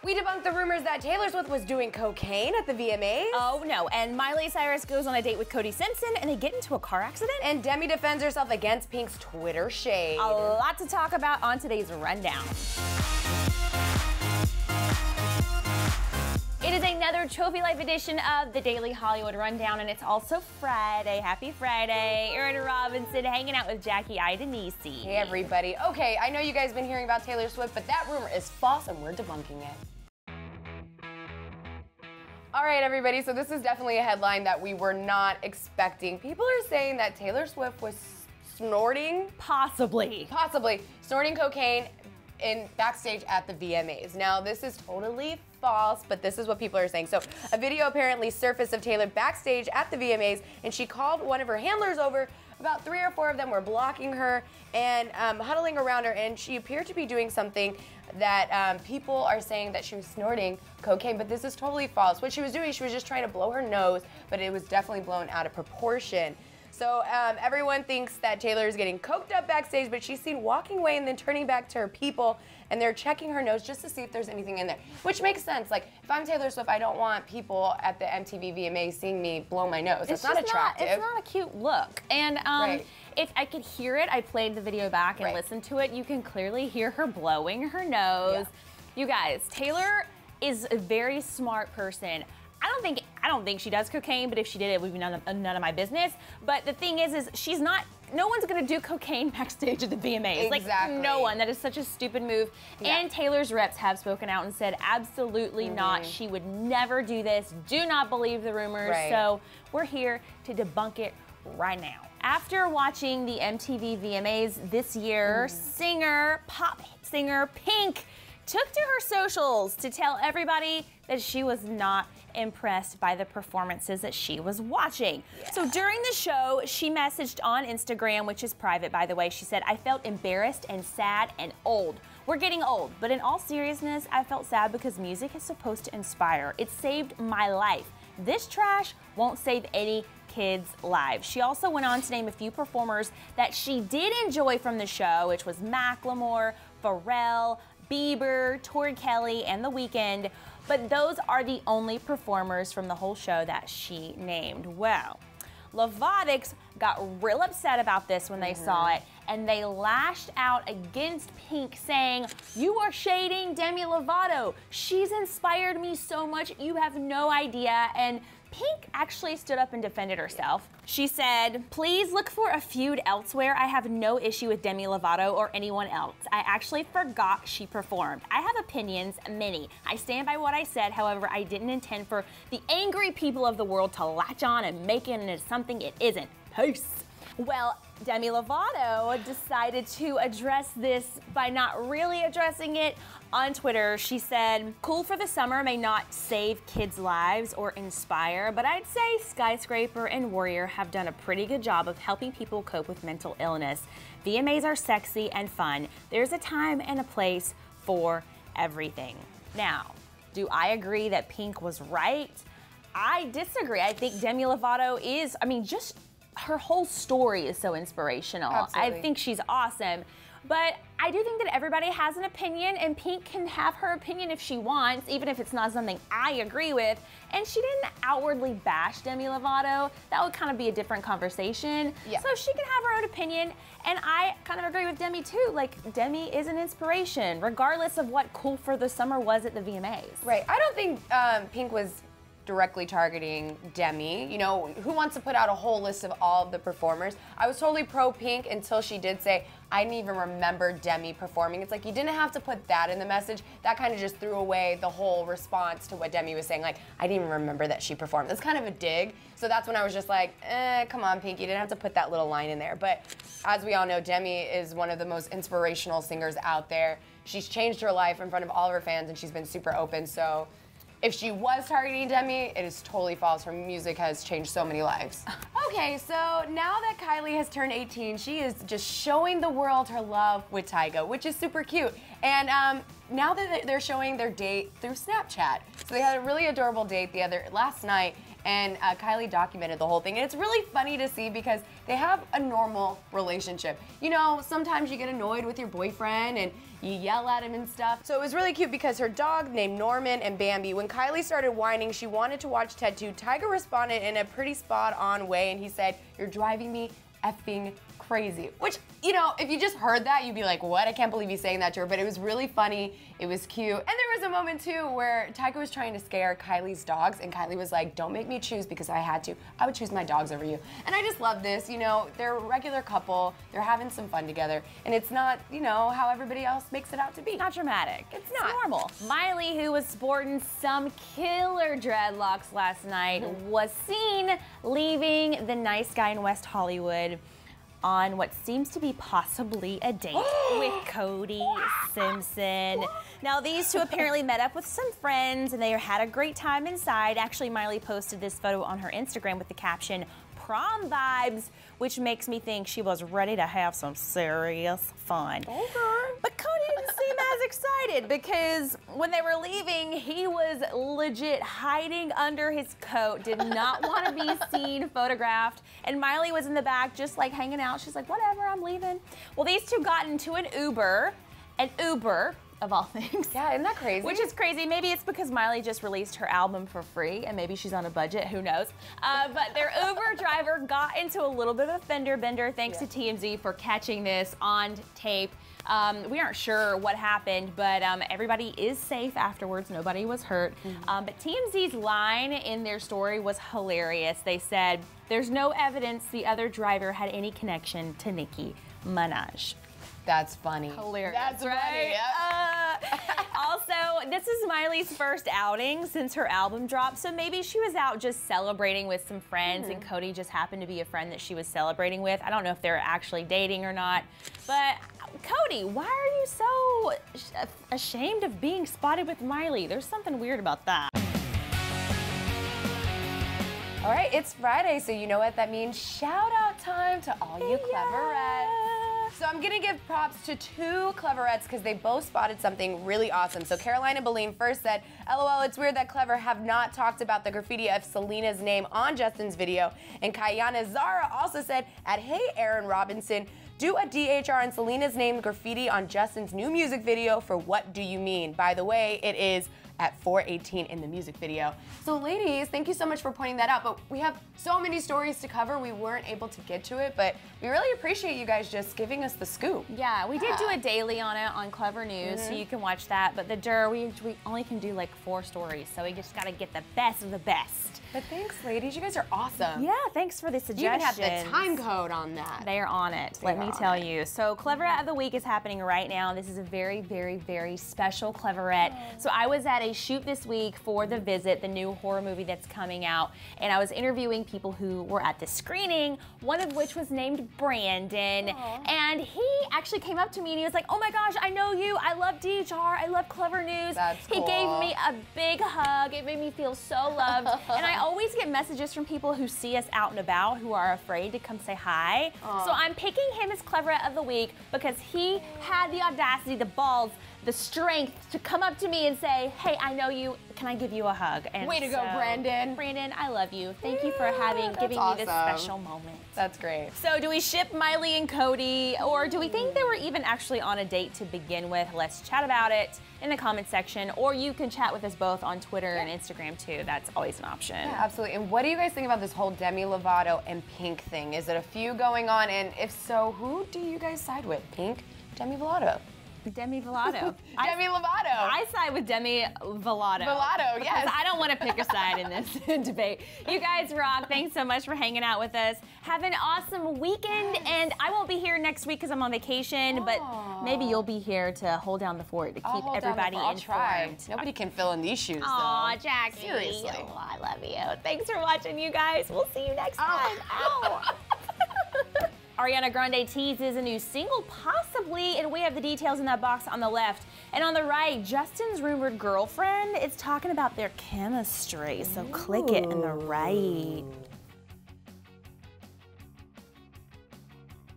We debunked the rumors that Taylor Swift was doing cocaine at the VMAs. Oh no, and Miley Cyrus goes on a date with Cody Simpson and they get into a car accident. And Demi defends herself against Pink's Twitter shade. A lot to talk about on today's rundown. It is another Trophy Life edition of the Daily Hollywood Rundown, and it's also Friday. Happy Friday. Erin Robinson hanging out with Jackie Denise. Hey everybody. Okay, I know you guys have been hearing about Taylor Swift, but that rumor is false and we're debunking it. All right, everybody, so this is definitely a headline that we were not expecting. People are saying that Taylor Swift was snorting. Possibly, snorting cocaine in backstage at the VMAs. Now, this is totally false, but this is what people are saying. So, a video apparently surfaced of Taylor backstage at the VMAs, and she called one of her handlers over. About 3 or 4 of them were blocking her and huddling around her, and she appeared to be doing something that people are saying that she was snorting cocaine, but this is totally false. What she was doing, she was just trying to blow her nose, but it was definitely blown out of proportion. So everyone thinks that Taylor is getting coked up backstage, but she's seen walking away and then turning back to her people, and they're checking her nose just to see if there's anything in there, which makes sense. Like, if I'm Taylor Swift, I don't want people at the MTV VMA seeing me blow my nose. It's not attractive. It's not a cute look. And right. If I could hear it, I played the video back and listened to it. You can clearly hear her blowing her nose. Yeah. You guys, Taylor is a very smart person. I don't think she does cocaine, but if she did, it would be none of my business. But the thing is she's not. No one's gonna do cocaine backstage at the VMAs. Exactly. Like, no one. That is such a stupid move. Yeah. And Taylor's reps have spoken out and said absolutely not. She would never do this. Do not believe the rumors. Right. So we're here to debunk it right now. After watching the MTV VMAs this year, pop singer Pink took to her socials to tell everybody that she was not impressed by the performances that she was watching. Yeah. So during the show, she messaged on Instagram, which is private, by the way. She said, "I felt embarrassed and sad and old. We're getting old, but in all seriousness, I felt sad because music is supposed to inspire. It saved my life. This trash won't save any kids' lives." She also went on to name a few performers that she did enjoy from the show, which was Macklemore, Pharrell, Bieber, Tori Kelly, and The Weeknd, but those are the only performers from the whole show that she named. Well, Lovatics got real upset about this when they saw it, and they lashed out against Pink, saying, "You are shading Demi Lovato. She's inspired me so much, you have no idea." And Pink actually stood up and defended herself. She said, "Please look for a feud elsewhere. I have no issue with Demi Lovato or anyone else. I actually forgot she performed. I have opinions, many. I stand by what I said. However, I didn't intend for the angry people of the world to latch on and make it into something it isn't. Peace." Well, Demi Lovato decided to address this by not really addressing it on Twitter. She said, "Cool for the Summer may not save kids' lives or inspire, but I'd say Skyscraper and Warrior have done a pretty good job of helping people cope with mental illness. VMAs are sexy and fun. There's a time and a place for everything." Now, do I agree that Pink was right? I disagree. I think Demi Lovato is, just her whole story is so inspirational. Absolutely. I think she's awesome. But I do think that everybody has an opinion, and Pink can have her opinion if she wants, even if it's not something I agree with. And she didn't outwardly bash Demi Lovato. That would kind of be a different conversation. Yeah. So she can have her own opinion, and I kind of agree with Demi too. Like, Demi is an inspiration, regardless of what Cool for the Summer was at the VMAs. Right. I don't think Pink was directly targeting Demi. You know, who wants to put out a whole list of all of the performers? I was totally pro Pink until she did say, "I didn't even remember Demi performing." It's like, you didn't have to put that in the message. That kind of just threw away the whole response to what Demi was saying. Like, I didn't even remember that she performed. That's kind of a dig. So that's when I was just like, come on, Pink, you didn't have to put that little line in there. But as we all know, Demi is one of the most inspirational singers out there. She's changed her life in front of all of her fans, and she's been super open. So if she was targeting Demi, it is totally false. Her music has changed so many lives. Okay, so now that Kylie has turned 18, she is just showing the world her love with Tyga, which is super cute. And now that they're showing their date through Snapchat. So they had a really adorable date last night, and Kylie documented the whole thing. And it's really funny to see because they have a normal relationship. You know, sometimes you get annoyed with your boyfriend and you yell at him and stuff. So it was really cute because her dog named Norman and Bambi, when Kylie started whining she wanted to watch Ted 2, Tiger responded in a pretty spot on way, and he said, "You're driving me effing crazy." Which, you know, if you just heard that, you'd be like, what? I can't believe he's saying that to her. But it was really funny. It was cute. And there was a moment, too, where Tyga was trying to scare Kylie's dogs, and Kylie was like, "Don't make me choose because I had to. I would choose my dogs over you." And I just love this. You know, they're a regular couple. They're having some fun together. And it's not, you know, how everybody else makes it out to be. It's not dramatic. It's not. Normal. Miley, who was sporting some killer dreadlocks last night, was seen leaving the nice guy in West Hollywood on what seems to be possibly a date with Cody Simpson. Now, these two apparently met up with some friends and they had a great time inside. Actually, Miley posted this photo on her Instagram with the caption, "Prom vibes," which makes me think she was ready to have some serious fun. Okay. But Cody didn't seem as excited because when they were leaving, he was legit hiding under his coat, did not want to be seen photographed, and Miley was in the back just like hanging out. She's like, "Whatever, I'm leaving." Well, these two got into an Uber of all things. Yeah, isn't that crazy? Which is crazy. Maybe it's because Miley just released her album for free and maybe she's on a budget, who knows. But their Uber driver got into a little bit of a fender bender, thanks to TMZ for catching this on tape. We aren't sure what happened, but everybody is safe afterwards. Nobody was hurt. But TMZ's line in their story was hilarious. They said, "There's no evidence the other driver had any connection to Nicki Minaj." That's funny. Hilarious. That's right. Also, this is Miley's first outing since her album dropped, so maybe she was out just celebrating with some friends and Cody just happened to be a friend that she was celebrating with. I don't know if they're actually dating or not, but Cody, why are you so ashamed of being spotted with Miley? There's something weird about that. All right, it's Friday, so you know what that means. Shout out time to all you Cleverettes. So I'm gonna give props to two Cleverettes because they both spotted something really awesome. So Caroline and Beline first said, "LOL, it's weird that Clevver have not talked about the graffiti of Selena's name on Justin's video." And Kayana Zara also said, "Hey, Aaron Robinson, do a DHR and Selena's name graffiti on Justin's new music video for What Do You Mean?" By the way, it is at 4:18 in the music video. So ladies, thank you so much for pointing that out, but we have so many stories to cover, we weren't able to get to it, but we really appreciate you guys just giving us the scoop. Yeah, we did do a daily on it on Clevver News, so you can watch that, but the DIR, we only can do like 4 stories, so we just gotta get the best of the best. But thanks, ladies, you guys are awesome. Yeah, thanks for the suggestions. You even have the time code on that. They are on it, let me tell you. So Cleverette of the Week is happening right now. This is a very, very, very special Cleverette. So I was at a shoot this week for The Visit, the new horror movie that's coming out, and I was interviewing people who were at the screening, one of which was named Brandon, and he actually came up to me and he was like, "Oh my gosh, I know you, I love DHR, I love Clevver News." That's cool. He gave me a big hug, it made me feel so loved, and I always get messages from people who see us out and about who are afraid to come say hi. So I'm picking him as Cleverette of the Week because he had the audacity, the balls, the strength to come up to me and say, "Hey, I know you, can I give you a hug?" And way to go, Brandon. Brandon, I love you. Thank you for giving me this special moment. That's great. So do we ship Miley and Cody, or do we think they were even actually on a date to begin with? Let's chat about it in the comment section, or you can chat with us both on Twitter and Instagram too. That's always an option. Yeah, absolutely. And what do you guys think about this whole Demi Lovato and Pink thing? Is it a feud going on? And if so, who do you guys side with? Pink, Demi Lovato? Demi Lovato. Demi Lovato. I side with Demi Lovato. Lovato, yes. I don't want to pick a side in this debate. You guys rock. Thanks so much for hanging out with us. Have an awesome weekend, and I won't be here next week because I'm on vacation, but maybe you'll be here to hold down the fort to keep everybody informed. Try. Nobody can fill in these shoes, Aw, though. Jackie. Seriously. Oh, I love you. Thanks for watching, you guys. We'll see you next time. Ow. Ariana Grande teases a new single, possibly, and we have the details in that box on the left. And on the right, Justin's rumored girlfriend is talking about their chemistry, so click it in the right.